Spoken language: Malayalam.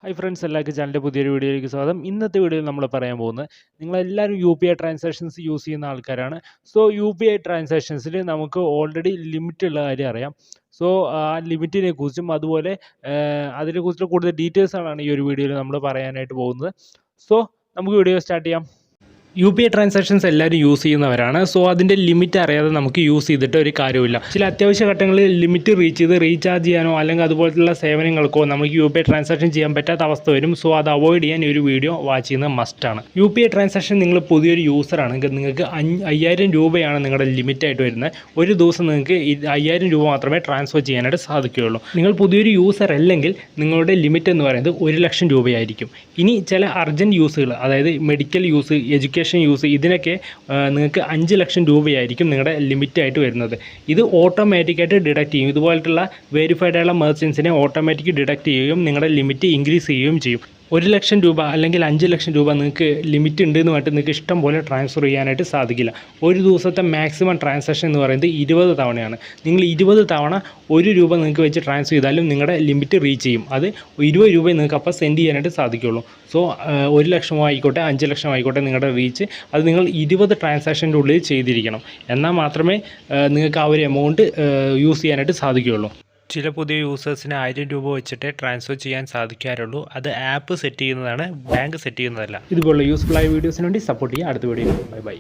ഹൈ ഫ്രണ്ട്സ്, എല്ലാവർക്കും ചാനലിൻ്റെ പുതിയൊരു വീഡിയോയിലേക്ക് സ്വാഗതം. ഇന്നത്തെ വീഡിയോയിൽ നമ്മൾ പറയാൻ പോകുന്നത്, നിങ്ങളെല്ലാവരും UPI ട്രാൻസാക്ഷൻസ് യൂസ് ചെയ്യുന്ന ആൾക്കാരാണ്. സോ UPI ട്രാൻസാക്ഷൻസിൽ നമുക്ക് ഓൾറെഡി ലിമിറ്റ് ഉള്ള കാര്യം അറിയാം. സോ ആ ലിമിറ്റിനെ കുറിച്ചും അതുപോലെ അതിനെക്കുറിച്ചുള്ള കൂടുതൽ ഡീറ്റെയിൽസാണ് ഈ ഒരു വീഡിയോയിൽ നമ്മൾ പറയാനായിട്ട് പോകുന്നത്. സോ നമുക്ക് വീഡിയോ സ്റ്റാർട്ട് ചെയ്യാം. UPI ട്രാൻസാക്ഷൻസ് എല്ലാവരും യൂസ് ചെയ്യുന്നവരാണ്. സോ അതിൻ്റെ ലിമിറ്റ് അറിയാതെ നമുക്ക് യൂസ് ചെയ്തിട്ട് ഒരു കാര്യമില്ല. ചില അത്യാവശ്യ ഘട്ടങ്ങളിൽ ലിമിറ്റ് റീച്ച് ചെയ്ത് റീചാർജ് ചെയ്യാനോ അല്ലെങ്കിൽ അതുപോലുള്ള സേവനങ്ങൾക്കോ നമുക്ക് UPI ട്രാൻസാക്ഷൻ ചെയ്യാൻ പറ്റാത്ത അവസ്ഥ വരും. സോ അത് അവോയ്ഡ് ചെയ്യാൻ ഈ ഒരു വീഡിയോ വാച്ച് ചെയ്യുന്നത് മസ്റ്റാണ്. UPI ട്രാൻസാക്ഷൻ നിങ്ങൾ പുതിയൊരു യൂസറാണെങ്കിൽ നിങ്ങൾക്ക് 5000 രൂപയാണ് നിങ്ങളുടെ ലിമിറ്റായിട്ട് വരുന്നത്. ഒരു ദിവസം നിങ്ങൾക്ക് 5000 രൂപ മാത്രമേ ട്രാൻസ്ഫർ ചെയ്യാനായിട്ട് സാധിക്കുകയുള്ളൂ. നിങ്ങൾ പുതിയൊരു യൂസർ അല്ലെങ്കിൽ നിങ്ങളുടെ ലിമിറ്റ് എന്ന് പറയുന്നത് 1 ലക്ഷം രൂപയായിരിക്കും. ഇനി ചില അർജൻറ്റ് യൂസുകൾ, അതായത് മെഡിക്കൽ യൂസ്, എഡ്യൂക്കേഷൻ യൂസ്, ഇതിനൊക്കെ നിങ്ങൾക്ക് 5 ലക്ഷം രൂപയായിരിക്കും നിങ്ങളുടെ ലിമിറ്റായിട്ട് വരുന്നത്. ഇത് ഓട്ടോമാറ്റിക്കായിട്ട് ഡിഡക്റ്റ് ചെയ്യും. ഇതുപോലത്തുള്ള വെരിഫൈഡ് ആയുള്ള മെർച്ചൻസിനെ ഓട്ടോമാറ്റിക് ഡിഡക്റ്റ് ചെയ്യുകയും നിങ്ങളുടെ ലിമിറ്റ് ഇൻക്രീസ് ചെയ്യുകയും ചെയ്യും. 1 ലക്ഷം രൂപ അല്ലെങ്കിൽ 5 ലക്ഷം രൂപ നിങ്ങൾക്ക് ലിമിറ്റ് ഉണ്ട് എന്ന് പറഞ്ഞിട്ട് നിങ്ങൾക്ക് ഇഷ്ടം പോലെ ട്രാൻസ്ഫർ ചെയ്യാനായിട്ട് സാധിക്കില്ല. ഒരു ദിവസത്തെ മാക്സിമം ട്രാൻസാക്ഷൻ എന്ന് പറയുന്നത് 20 തവണയാണ്. നിങ്ങൾ 20 തവണ 1 രൂപ നിങ്ങൾക്ക് വെച്ച് ട്രാൻസ്ഫർ ചെയ്താലും നിങ്ങളുടെ ലിമിറ്റ് റീച്ച് ചെയ്യും. അത് 20 രൂപ നിങ്ങൾക്ക് അപ്പോൾ സെൻഡ് ചെയ്യാനായിട്ട് സാധിക്കുള്ളൂ. സോ 1 ലക്ഷമോ ആയിക്കോട്ടെ 5 ലക്ഷം ആയിക്കോട്ടെ നിങ്ങളുടെ റീച്ച് അത് നിങ്ങൾ 20 ട്രാൻസാക്ഷൻ്റെ ഉള്ളിൽ ചെയ്തിരിക്കണം. എന്നാൽ മാത്രമേ നിങ്ങൾക്ക് ആ ഒരു എമൗണ്ട് യൂസ് ചെയ്യാനായിട്ട് സാധിക്കുകയുള്ളൂ. ചില പുതിയ യൂസേഴ്സിന് 1000 രൂപ വെച്ചിട്ട് ട്രാൻസ്ഫർ ചെയ്യാൻ സാധിക്കാറുള്ളൂ. അത് ആപ്പ് സെറ്റ് ചെയ്യുന്നതാണ്, ബാങ്ക് സെറ്റ് ചെയ്യുന്നതല്ല. ഇതുപോലുള്ള യൂസ്ഫുൾ ആയ വീഡിയോസിന് വേണ്ടി സപ്പോർട്ട് ചെയ്യുക. അടുത്ത വീഡിയോ ബൈ.